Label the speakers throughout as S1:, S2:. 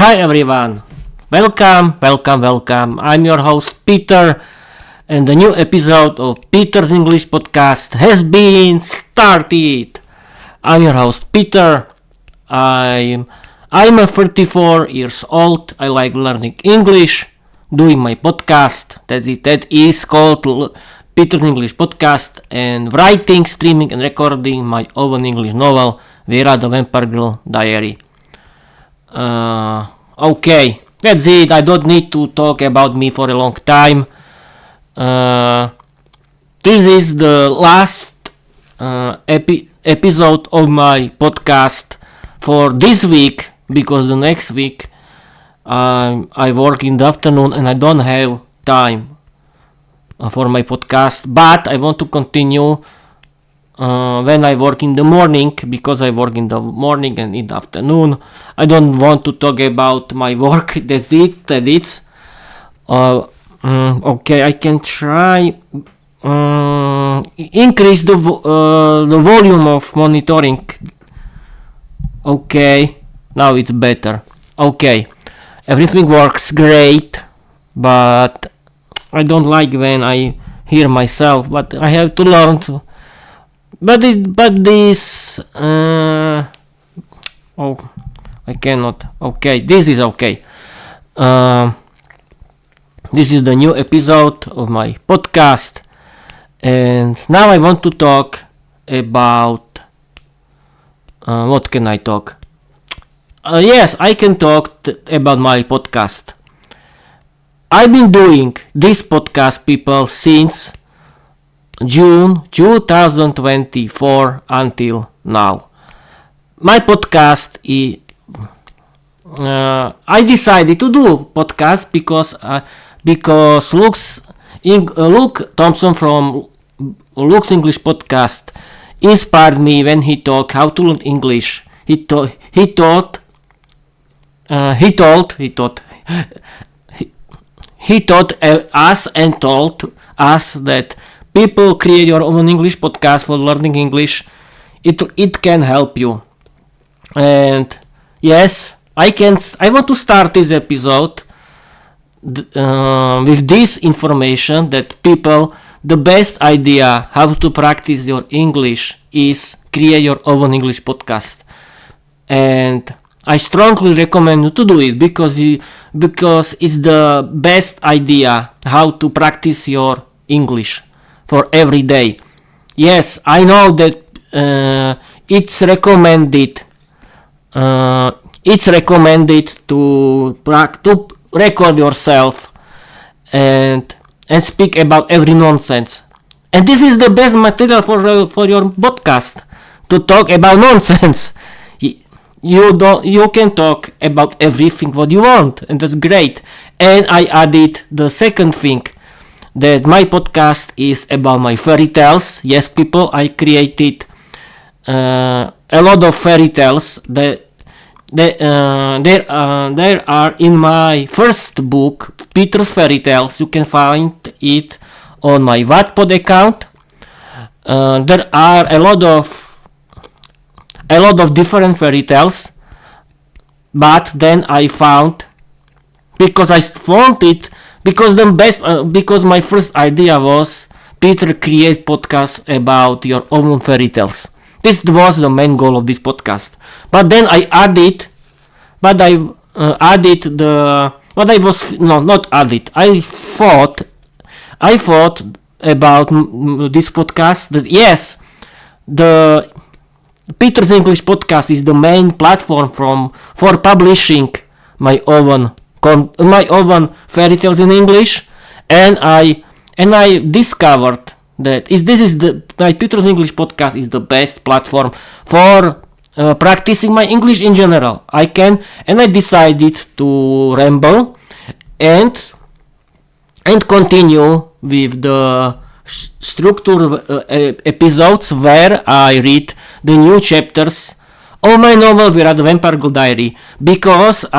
S1: Hi everyone, welcome. I'm your host Peter, and the new episode of Peter's English Podcast has been started. I'm your host Peter. I'm a 34 years old. I like learning English, doing my podcast that is called Peter's English Podcast, and writing, streaming, and recording my own English novel, Vera the Vampire Girl Diary. Okay, that's it. I don't need to talk about me for a long time. This is the last episode of my podcast for this week, because the next week I work in the afternoon and I don't have time for my podcast, but I want to continue when I work in the morning, because I work in the morning and in the afternoon. I don't want to talk about my work. That's it. Okay, I can try increase the volume of monitoring. Okay, now it's better. Okay, everything works great, but I don't like when I hear myself. But I have to learn to. But this I cannot. Okay, this is okay. This is the new episode of my podcast, and now I want to talk about what can I talk? Yes, I can talk about my podcast. I've been doing this podcast, people, since June 2024 until now. My podcast is I decided to do podcast because Luke Thompson from Luke's English Podcast inspired me when he talked how to learn English. He told us that people create your own English podcast for learning English. It can help you. And yes, I want to start this episode with this information that people, the best idea how to practice your English is create your own English podcast. And I strongly recommend you to do it because it's the best idea how to practice your English for every day. Yes, I know that it's recommended. It's recommended to record yourself and speak about every nonsense. And this is the best material for your podcast, to talk about nonsense. You can talk about everything what you want, and that's great. And I added the second thing, that my podcast is about my fairy tales. Yes, people, I created a lot of fairy tales that there are in my first book, Peter's Fairy Tales. You can find it on my Wattpad account. There are a lot of different fairy tales, but then I found, because my first idea was, Peter, create podcast about your own fairy tales. This was the main goal of this podcast. But then I added I thought about this podcast that yes, the Peter's English Podcast is the main platform for publishing my own fairy tales in English, and I discovered that my Peter's English Podcast is the best platform for practicing my English in general. I decided to ramble and continue with the structure episodes where I read the new chapters of my novel Vera the Vampire Girl Diary, because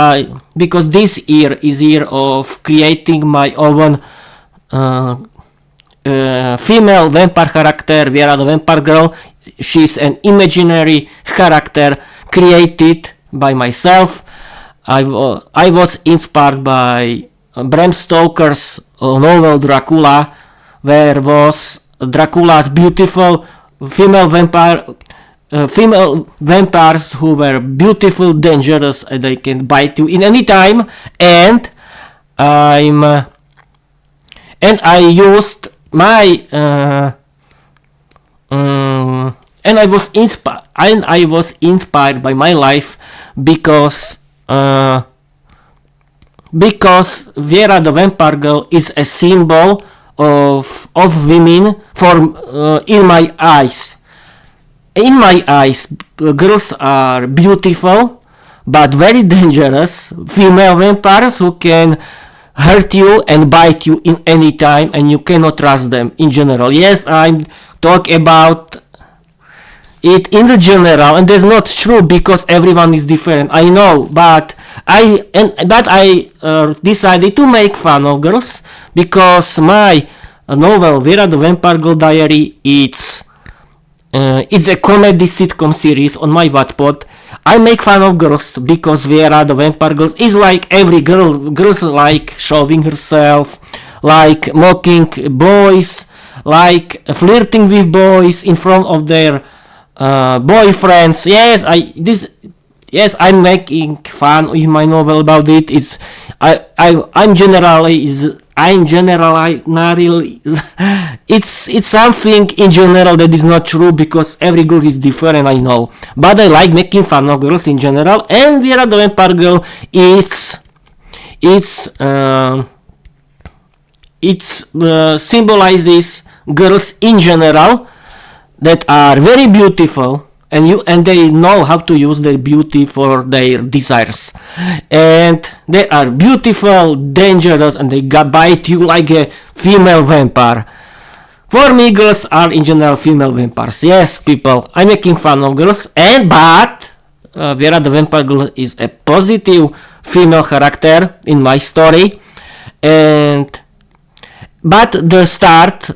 S1: this year is year of creating my own female vampire character, Vera the Vampire Girl. She's an imaginary character created by myself. I was inspired by Bram Stoker's novel Dracula, where was Dracula's beautiful female vampires who were beautiful, dangerous, and they can bite you in any time. And I used my and I was inspired by my life because Vera the Vampire Girl is a symbol of women for in my eyes. In my eyes, girls are beautiful but very dangerous female vampires who can hurt you and bite you in any time, and you cannot trust them in general. Yes, I'm talk about it in the general, and that's not true because everyone is different. I know, but I decided to make fun of girls because my novel Vera the Vampire Girl Diary it's a comedy sitcom series on my Wattpad. I make fun of girls because Vera the Vampire Girl is like every girls like showing herself, like mocking boys, like flirting with boys in front of their boyfriends. I'm making fun in my novel about it. It's something in general that is not true because every girl is different, I know. But I like making fun of girls in general, and Vera the Vampire Girl symbolizes girls in general that are very beautiful, and they know how to use their beauty for their desires, and they are beautiful, dangerous, and they bite you like a female vampire. For me, girls are in general female vampires. Yes, people, I'm making fun of girls, but Vera the Vampire Girl is a positive female character in my story, but the start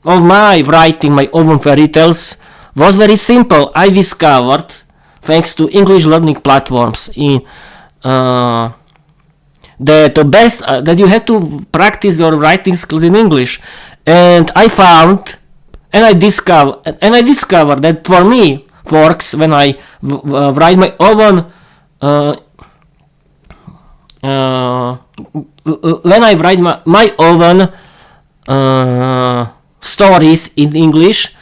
S1: of my writing my own fairy tales was very simple. I discovered, thanks to English learning platforms, that the best that you have to practice your writing skills in English, and I discovered that for me works when I write my own stories in English.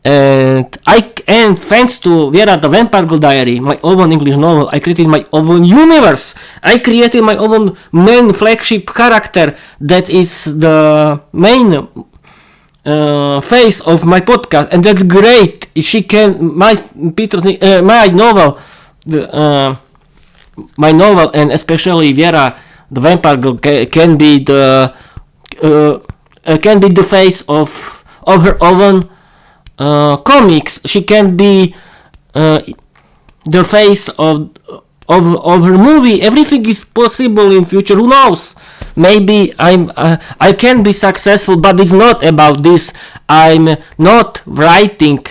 S1: And thanks to Vera the Vampire Girl Diary, my own English novel, I created my own universe. I created my own main flagship character that is the main face of my podcast, and that's great. My novel, and especially Vera the Vampire Girl can be the face of her own comics. She can be the face of her movie. Everything is possible in future. Who knows? Maybe I can be successful, but it's not about this. I'm not writing.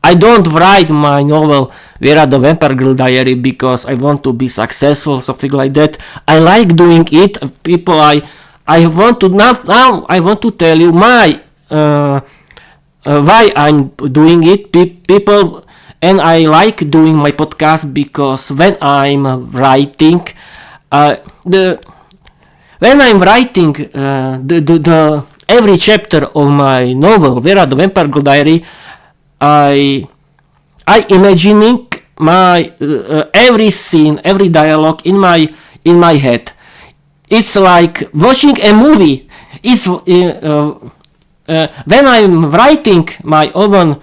S1: I don't write my novel Vera the Vampire Girl Diary because I want to be successful, something like that. I like doing it. People, I want to now I want to tell you my why I'm doing it, people, and I like doing my podcast because when I'm writing, the every chapter of my novel Vera the Vampire Girl Diary, I imagining my every scene, every dialogue in my head. It's like watching a movie. It's when I'm writing my own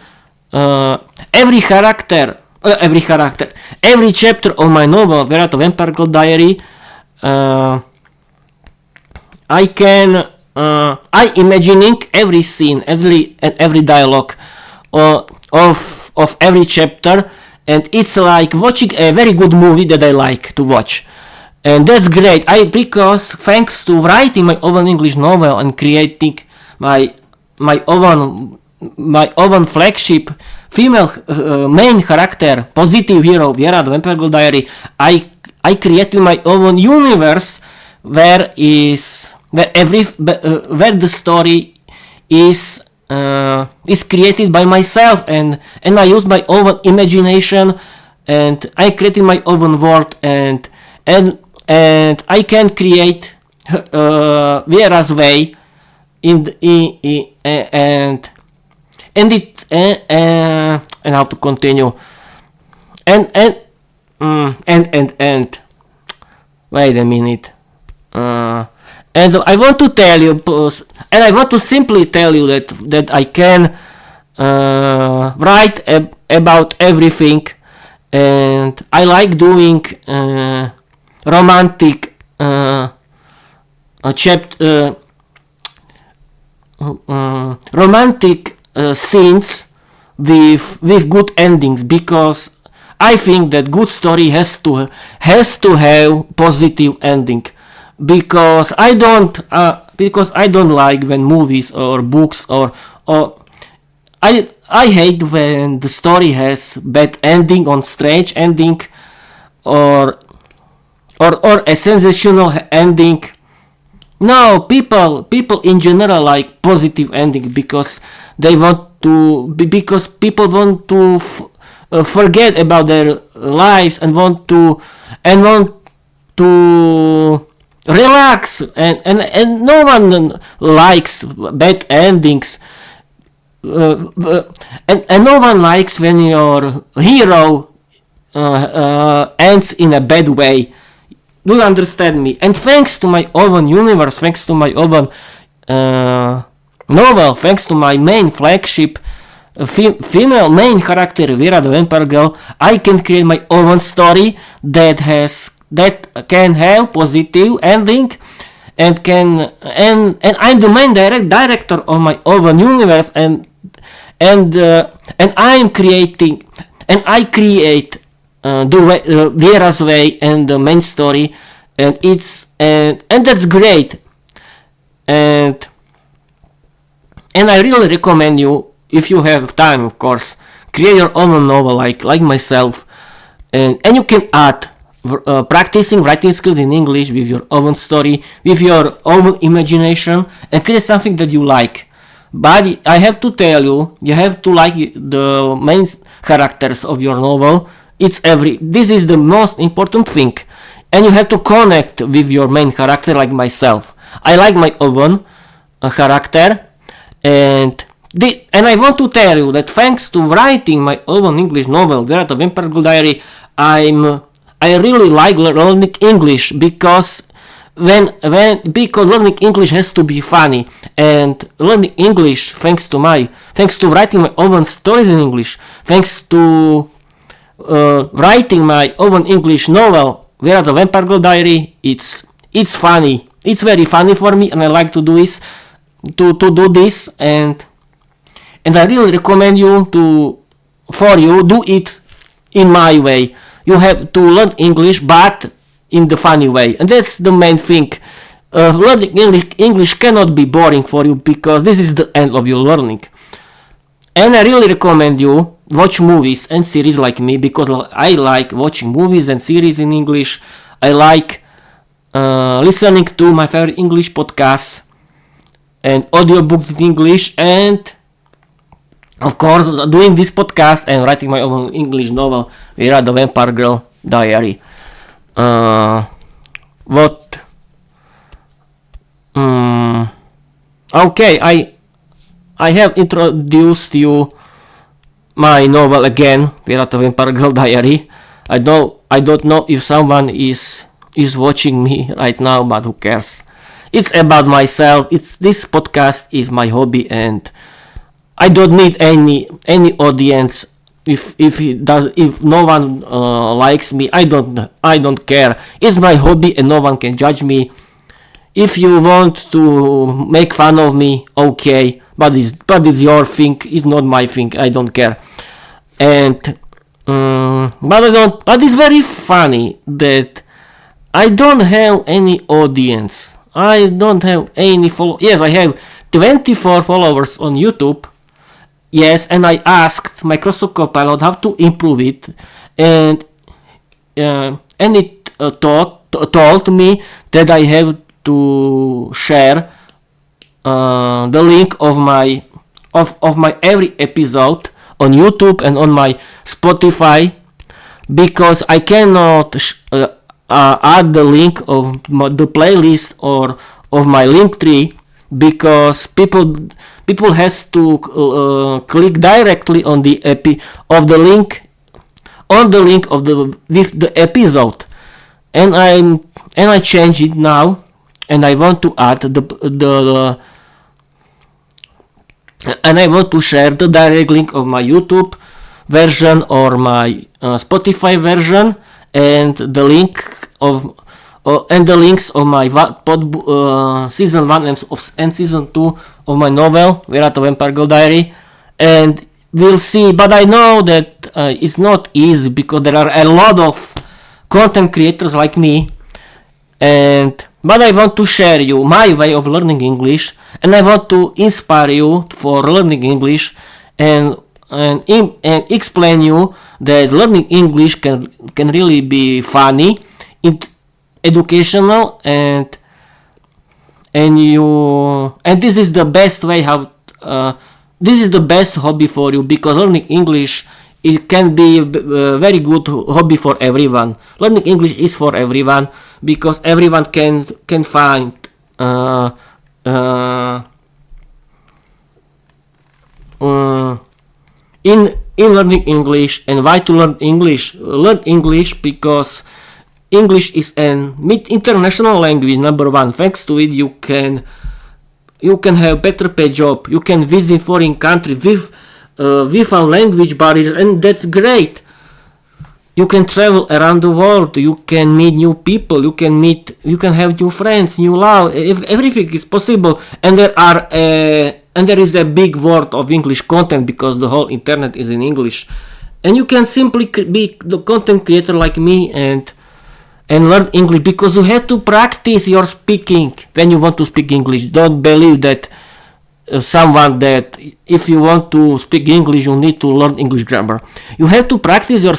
S1: every chapter of my novel Vera the Vampire Girl Diary, I imagining every scene, every dialogue of every chapter, and it's like watching a very good movie that I like to watch. And that's great. Because thanks to writing my own English novel and creating my own flagship female main character, positive hero Vera the Vampire Girl Diary, I I created my own universe where the story is created by myself, and I use my own imagination, and I created my own world, and I can create various way and how to continue and wait a minute. And I want to tell you, and I want to simply tell you that I can write about everything, and I like doing romantic romantic scenes with good endings, because I think that good story has to have positive ending, because I don't like when movies or books or I hate when the story has bad ending or strange ending or a sensational ending. No, people in general like positive ending, because people want to forget about their lives and want to relax, and no one likes bad endings, and no one likes when your hero ends in a bad way. Do you understand me? And thanks to my own universe, thanks to my own novel, thanks to my main flagship female main character Vera the Vampire Girl, I can create my own story that can have positive ending, and I'm the main director of my own universe, and I'm creating, and I create Vera's way and the main story, and that's great, and I really recommend you, if you have time, of course, create your own novel like myself, and you can add practicing writing skills in English with your own story, with your own imagination, and create something that you like. But I have to tell you, you have to like the main characters of your novel. This is the most important thing, and you have to connect with your main character like myself. I like my own character, and I want to tell you that thanks to writing my own English novel, Vera the Vampire Girl Diary, I really like learning English, because learning English has to be funny, and learning English thanks to writing my own stories in English, thanks to writing my own English novel, Vera the Vampire Girl Diary, it's funny. It's very funny for me, and I like to do this, and I really recommend you do it in my way. You have to learn English, but in the funny way, and that's the main thing. Learning English cannot be boring for you, because this is the end of your learning. And I really recommend you watch movies and series like me, because I like watching movies and series in English. I like listening to my favorite English podcasts and audiobooks in English, and of course doing this podcast and writing my own English novel, Vera the Vampire Girl Diary. Okay, I have introduced you my novel again, Vera the Vampire Girl Diary. I don't know if someone is watching me right now, but who cares? It's about myself. This podcast is my hobby, and I don't need any audience. If no one likes me, I don't care. It's my hobby, and no one can judge me. If you want to make fun of me, okay, but it's your thing. It's not my thing. I don't care. And but it's very funny that I don't have any audience. I don't have any Yes, I have 24 followers on YouTube. Yes, and I asked Microsoft Copilot how to improve it, and it told me that I have to share the link of my every episode on YouTube and on my Spotify, because I cannot add the link of the playlist or of my link tree, because people has to click directly on the link of the episode, and I change it now, and I want to add and I want to share the direct link of my YouTube version or my Spotify version, and the link of and the links of my season 1 and season 2 of my novel Viera the Vampire Girl Diary. And we'll see, but I know that it's not easy, because there are a lot of content creators like me, but I want to share you my way of learning English, and I want to inspire you for learning English, and explain you that learning English can really be funny, educational, and this is the best way this is the best hobby for you, because learning English, it can be a very good hobby for everyone. Learning English is for everyone, because everyone can find in learning English. And why to learn English? Learn English because English is an international language, number one. Thanks to it, you can have better paid job. You can visit foreign countries without language barriers, and that's great. You can travel around the world. You can meet new people. You can have new friends, new love. Everything is possible, and there is a big world of English content, because the whole internet is in English, and you can simply be the content creator like me and learn English, because you have to practice your speaking when you want to speak English. Don't believe that someone that if you want to speak English you need to learn English grammar. You have to practice your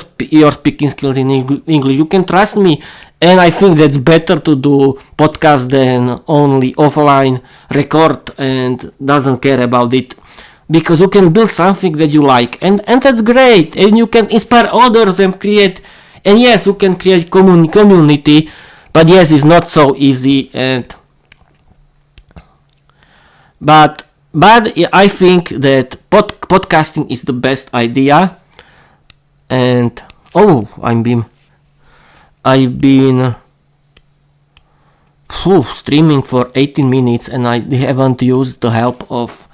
S1: speaking skills in English. You can trust me, and I think that's better to do podcast than only offline record and doesn't care about it, because you can build something that you like, and that's great, and you can inspire others and create. And yes, you can create community, but yes, it's not so easy. But I think that podcasting is the best idea. And I've been streaming for 18 minutes, and I haven't used the help of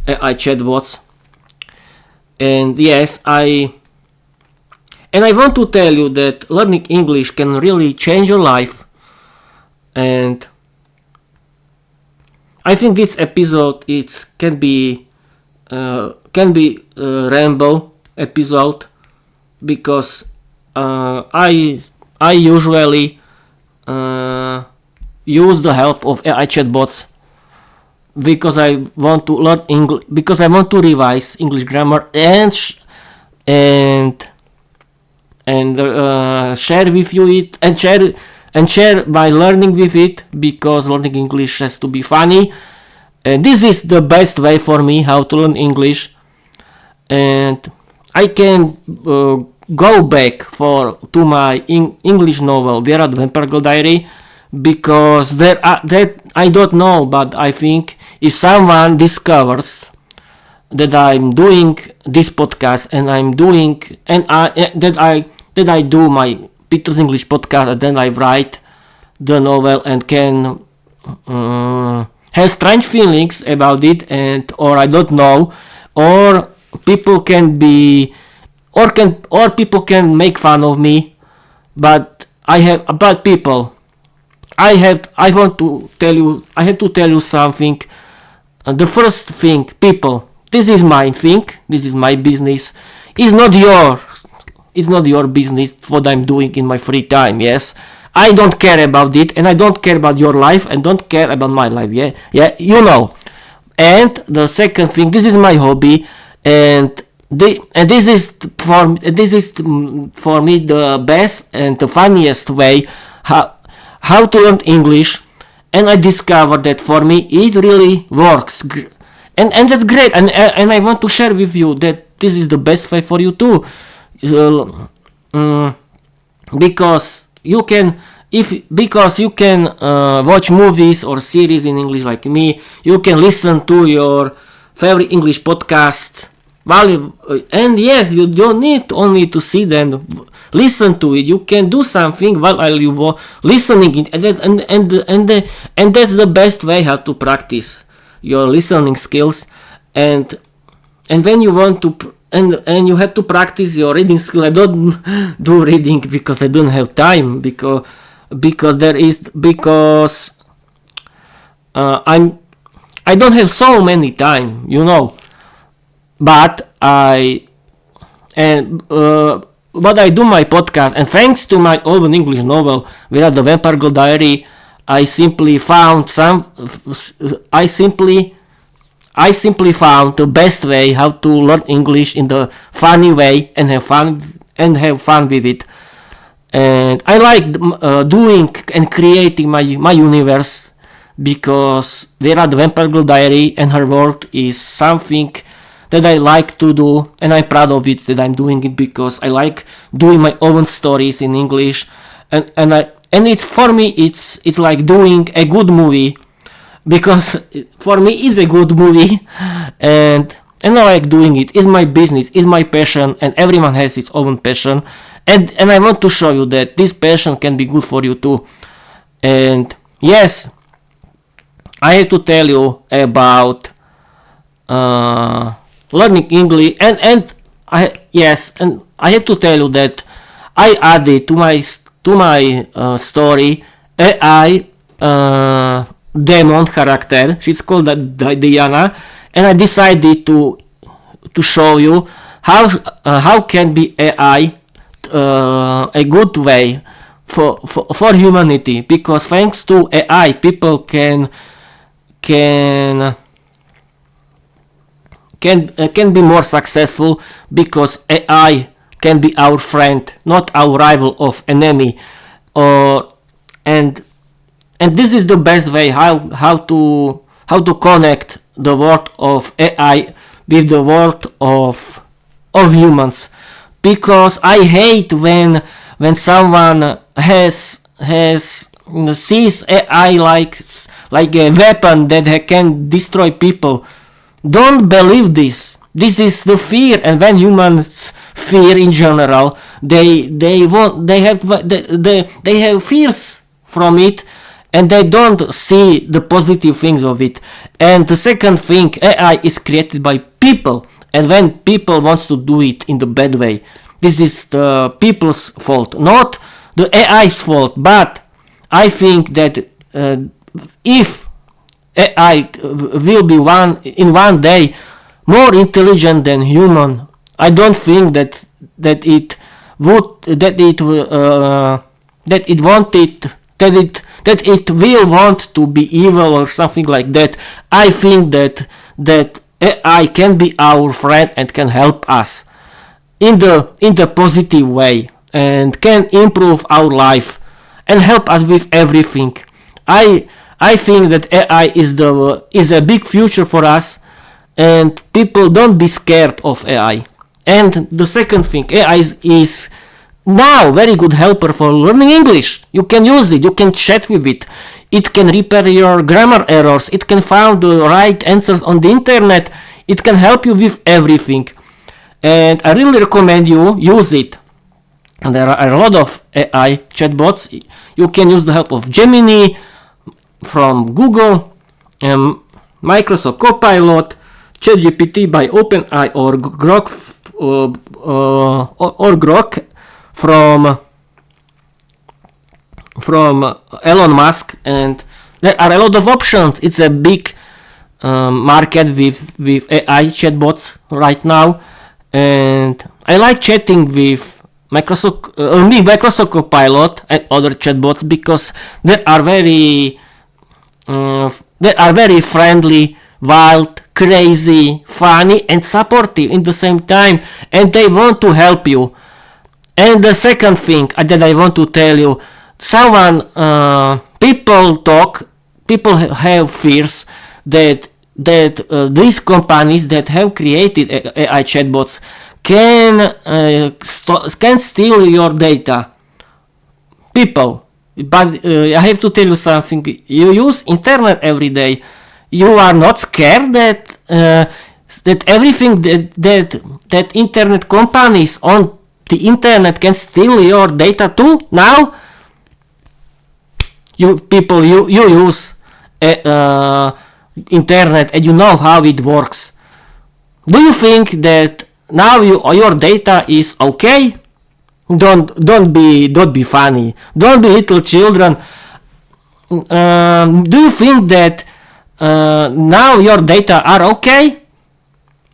S1: AI chatbots. And yes, I want to tell you that learning English can really change your life, and I think this episode can be Rambo episode, because I usually use the help of AI chatbots, because I want to learn English, because I want to revise English grammar and share with you it, and share my learning with it, because learning English has to be funny. This is the best way for me how to learn English, and I can go back to my English novel Viera the Vampire Girl Diary, because that I don't know, but I think if someone discovers that I'm doing this podcast, and that I do my Peter's English podcast, and then I write the novel, and can have strange feelings about it, or I don't know, or people can make fun of me, but I have to tell you something. The first thing, people, this is my thing, this is my business. It's not your business what I'm doing in my free time. Yes, I don't care about it, and I don't care about your life, and don't care about my life. Yeah, you know. And the second thing, this is my hobby, and this is for me the best and the funniest way how to learn English, and I discovered that for me it really works, and that's great, and I want to share with you that this is the best way for you too, because you can watch movies or series in English like me. You can listen to your favorite English podcast. And yes, you don't need only to see them, listen to it. You can do something while you were listening it, and that's the best way how to practice your listening skills. And when you want to and you have to practice your reading skill. I don't do reading because I don't have time, because I don't have so many time, but I do my podcast, and thanks to my own English novel, Vera the Vampire Girl Diary, I simply found the best way how to learn English in the funny way and have fun with it. And I like doing and creating my universe, because Vera the Vampire Girl Diary and her world is something that I like to do, and I'm proud of it that I'm doing it, because I like doing my own stories in English, and it's for me it's like doing a good movie, because for me it's a good movie, and I like doing it. It's my business, it's my passion, and everyone has its own passion, and I want to show you that this passion can be good for you too. And yes, I have to tell you about learning English, and I have to tell you that I added to my story AI demon character. She's called Diana, and I decided to show you how can be AI a good way for humanity, because thanks to AI people can be more successful, because AI can be our friend, not our rival of enemy. And this is the best way how to connect the world of AI with the world of humans, because I hate when someone sees AI like a weapon that can destroy people. Don't believe this. This is the fear, and when humans fear in general, they have fears from it, and they don't see the positive things of it. And the second thing, AI is created by people, and when people wants to do it in the bad way, this is the people's fault, not the AI's fault. But I think that if AI will be in one day more intelligent than human, I don't think that it will want to be evil or something like that. I think that AI can be our friend and can help us in the positive way, and can improve our life and help us with everything. I think that AI is a big future for us, and people don't be scared of AI. And the second thing, AI is now very good helper for learning English. You can use it, you can chat with it. It can repair your grammar errors. It can find the right answers on the internet. It can help you with everything. And I really recommend you use it. And there are a lot of AI chatbots. You can use the help of Gemini from Google, Microsoft Copilot, ChatGPT by OpenAI, or Grok from Elon Musk, and there are a lot of options. It's a big market with AI chatbots right now, and I like chatting with Microsoft Copilot and other chatbots, because they are very friendly wild, crazy, funny, and supportive in the same time, and they want to help you. And the second thing that I want to tell you, people have fears that these companies that have created AI chatbots can steal your data. People, but I have to tell you something. You use internet every day. You are not scared that everything that internet companies on the internet can steal your data too now? You use internet and you know how it works. Do you think that now your data is okay? Don't be funny. Don't be little children. Do you think that now your data are okay?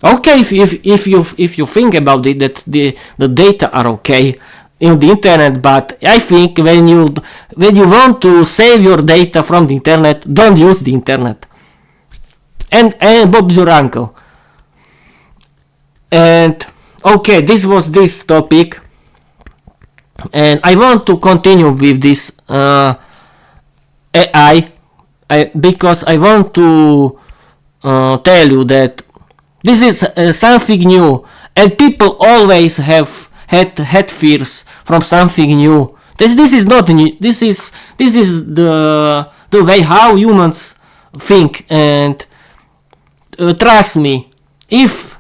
S1: Okay, if you think about it, that the data are okay in the internet, but I think when you want to save your data from the internet, don't use the internet. And Bob's your uncle. And okay, this was this topic, and I want to continue with this AI because I want to tell you that this is something new, and people always have had fears from something new. This is not new. This is the way how humans think, and trust me, if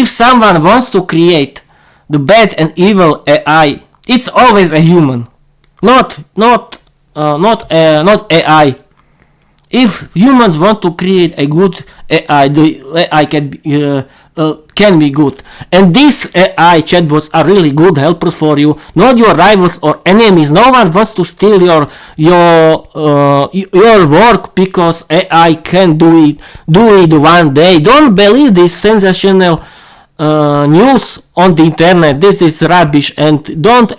S1: someone wants to create the bad and evil AI, it's always a human, not AI. If humans want to create a good AI, the AI can be good. And these AI chatbots are really good helpers for you, not your rivals or enemies. No one wants to steal your work because AI can do it one day. Don't believe this sensational news on the internet. This is rubbish, and don't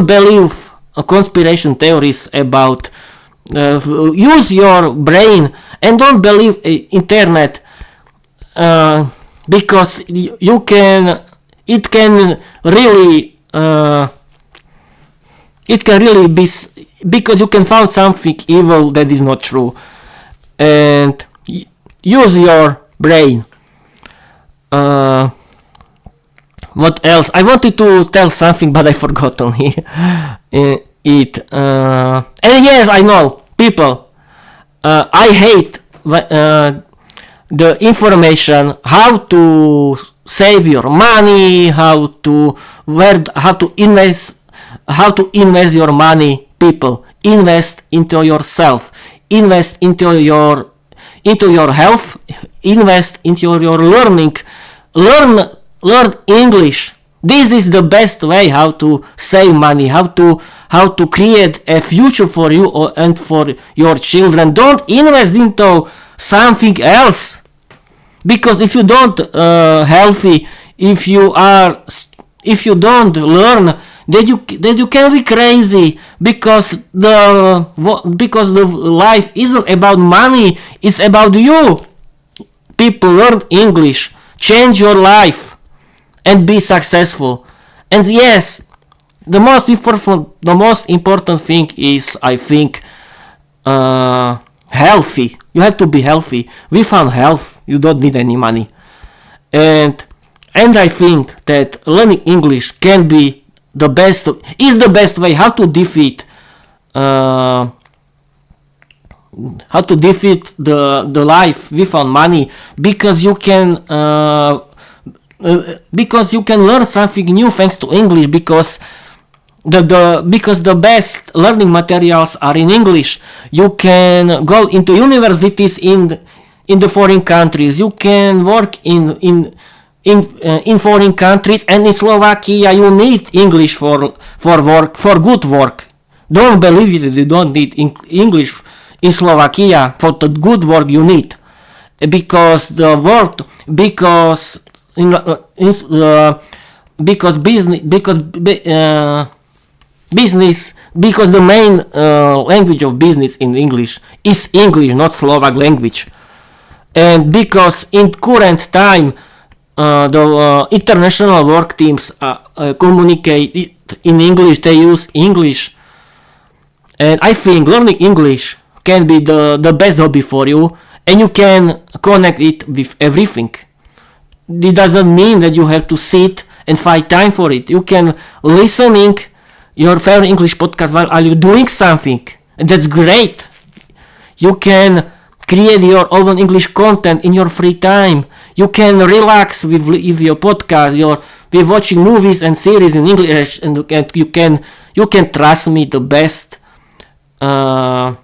S1: believe conspiracy theories about. Use your brain and don't believe internet because it can really be, because you can find something evil that is not true, and use your brain. What else? I wanted to tell something, but I forgot only it. And yes, I know, people. I hate the information how to save your money, how to invest your money. People, invest into yourself, invest into your health, invest into your learning. Learn English. This is the best way how to save money, how to create a future for you and for your children. Don't invest into something else, because if you don't healthy, if you don't learn, then you can be crazy, because the life isn't about money, it's about you. People, learn English, change your life, and be successful. And yes, the most important thing is, I think, healthy. You have to be healthy. Without health, you don't need any money. And I think that learning English can be the best way how to defeat the life without money, because you can learn something new thanks to English, because the best learning materials are in English. You can go into universities in the foreign countries. You can work in foreign countries, and in Slovakia you need English for work, for good work. Don't believe it, you don't need English in Slovakia. For the good work you need, because business because the main language of business in English is English, not Slovak language. And because in current time the international work teams communicate in English, they use English. And I think learning English can be the best hobby for you, and you can connect it with everything. It doesn't mean that you have to sit and find time for it. You can listening your favorite English podcast while you're doing something, and that's great. You can create your own English content in your free time. You can relax with your podcast, with watching movies and series in English, and you can trust me, the best I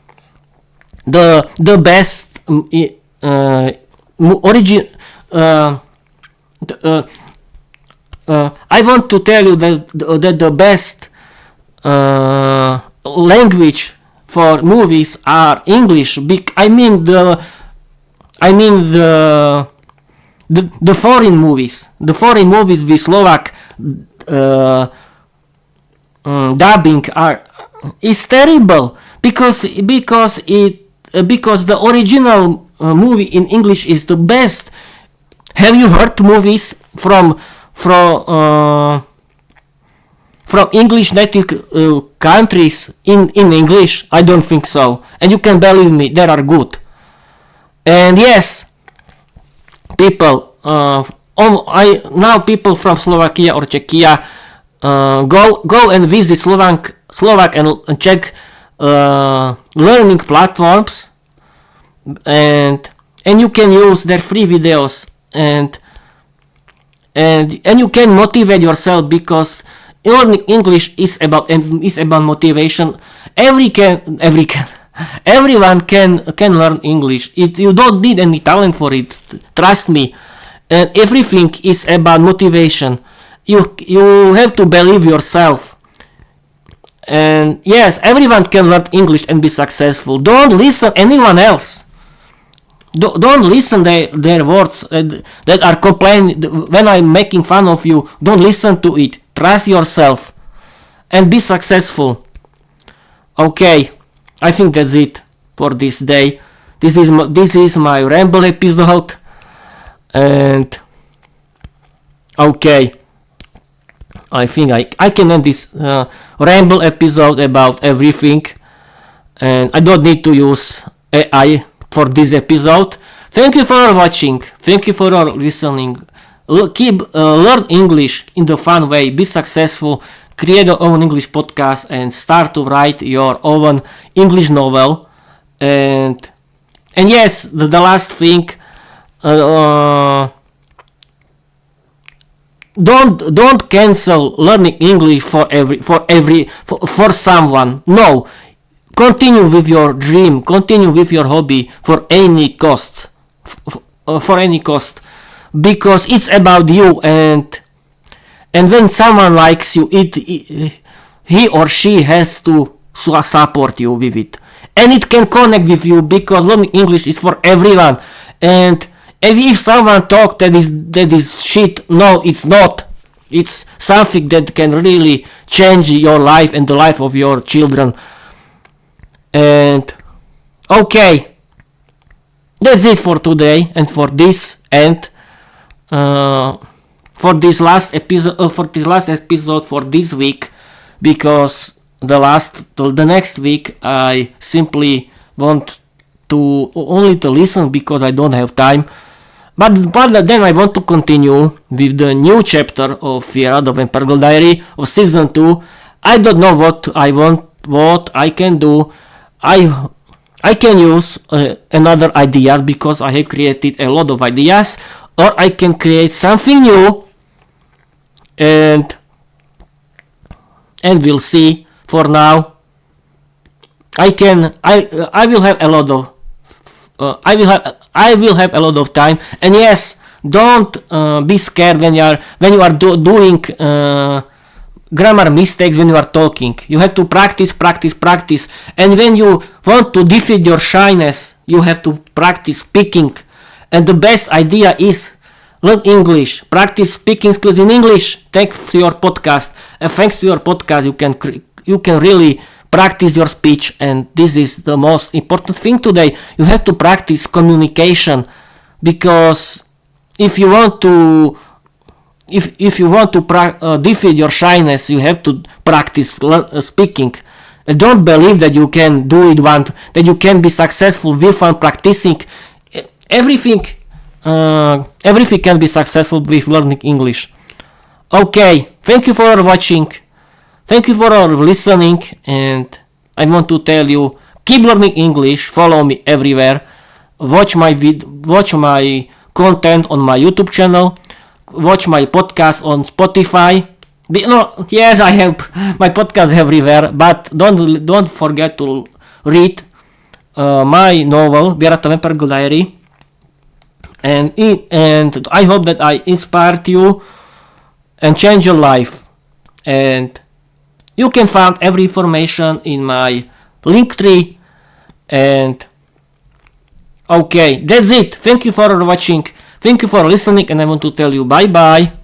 S1: want to tell you that the best language for movies are English. I mean the foreign movies. The foreign movies with Slovak dubbing is terrible because the original movie in English is the best. Have you heard movies from English native countries in English? I don't think so. And you can believe me, they are good. And yes, people, now people from Slovakia or Czechia go and visit Slovak and Czech learning platforms, and you can use their free videos, and you can motivate yourself, because learning English is about motivation. Everyone can learn English. You don't need any talent for it. Trust me. And everything is about motivation. You have to believe yourself. And yes, everyone can learn English and be successful. Don't listen anyone else. Don't listen their words that are complaining when I'm making fun of you. Don't listen to it. Trust yourself and be successful. Okay, I think that's it for this day. This is my ramble episode, and okay, I think I can end this ramble episode about everything, and I don't need to use AI for this episode. Thank you for watching. Thank you for listening. Learn English in the fun way. Be successful. Create your own English podcast and start to write your own English novel. And yes, the last thing. Don't cancel learning English for someone. No. Continue with your dream, continue with your hobby for any cost, because it's about you, and when someone likes you, he or she has to support you with it, and it can connect with you, because learning English is for everyone. And if someone talk that is shit, no, it's not. It's something that can really change your life and the life of your children. And okay, that's it for today and for this, and for this last episode for this week, because the next week I simply want to only to listen because I don't have time. But then I want to continue with the new chapter of Fiera, the Vampire Girl Diary of season 2. I don't know what I can do. I can use another ideas, because I have created a lot of ideas, or I can create something new, and we'll see. For now, I will have a lot of I will have a lot of time. And yes, don't be scared when you are doing grammar mistakes when you are talking. You have to practice, and when you want to defeat your shyness, you have to practice speaking. And the best idea is learn English, practice speaking skills in English. Thanks to your podcast, and thanks to your podcast, you can really practice your speech, and this is the most important thing today. You have to practice communication, because if you want to defeat your shyness, you have to practice speaking. Don't believe that you can do it that you can be successful without practicing. Everything can be successful with learning English. Okay, thank you for watching. Thank you for listening, and I want to tell you, keep learning English. Follow me everywhere. Watch my content on my YouTube channel. Watch my podcast on Spotify. Yes, I have my podcast everywhere, but don't forget to read my novel, Birata Vampire Diary, and I hope that I inspired you and change your life. And you can find every information in my link tree. And okay, that's it. Thank you for watching. Thank you for listening, and I want to tell you bye bye.